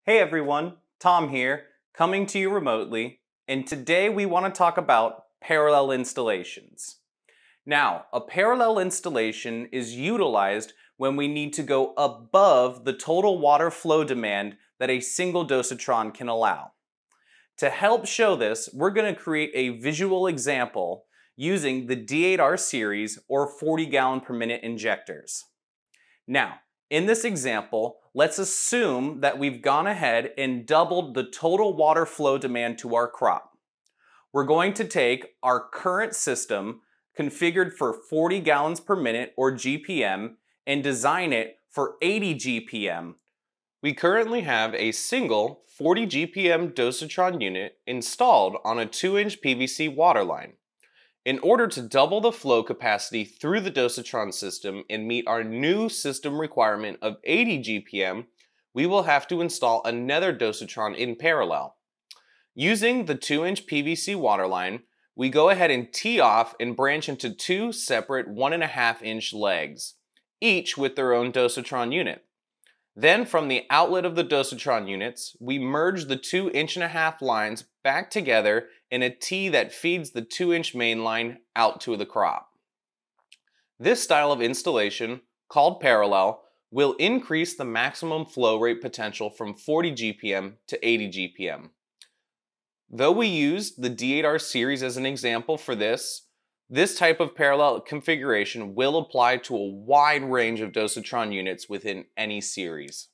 Hey everyone, Tom here, coming to you remotely, and today we want to talk about parallel installations. Now, a parallel installation is utilized when we need to go above the total water flow demand that a single dosatron can allow. To help show this, we're going to create a visual example using the D8R series or 40 gallon per minute injectors. Now, in this example, let's assume that we've gone ahead and doubled the total water flow demand to our crop. We're going to take our current system configured for 40 gallons per minute or GPM and design it for 80 GPM. We currently have a single 40 GPM dosatron unit installed on a 2-inch PVC water line. In order to double the flow capacity through the dosatron system and meet our new system requirement of 80 GPM, we will have to install another dosatron in parallel. Using the 2-inch PVC water line, we go ahead and tee off and branch into two separate 1.5-inch legs, each with their own dosatron unit. Then from the outlet of the dosatron units, we merge the 2.5-inch lines back together in a T that feeds the 2-inch main line out to the crop. This style of installation, called parallel, will increase the maximum flow rate potential from 40 GPM to 80 GPM. Though we used the D8R series as an example for this type of parallel configuration will apply to a wide range of dosatron units within any series.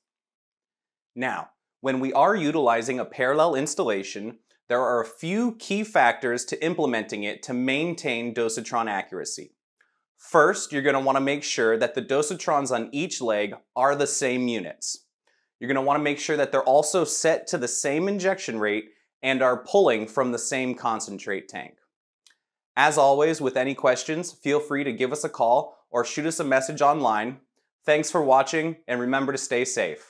Now, when we are utilizing a parallel installation, there are a few key factors to implementing it to maintain dosatron accuracy. First, you're going to want to make sure that the dosatrons on each leg are the same units. You're going to want to make sure that they're also set to the same injection rate and are pulling from the same concentrate tank. As always, with any questions, feel free to give us a call or shoot us a message online. Thanks for watching, and remember to stay safe.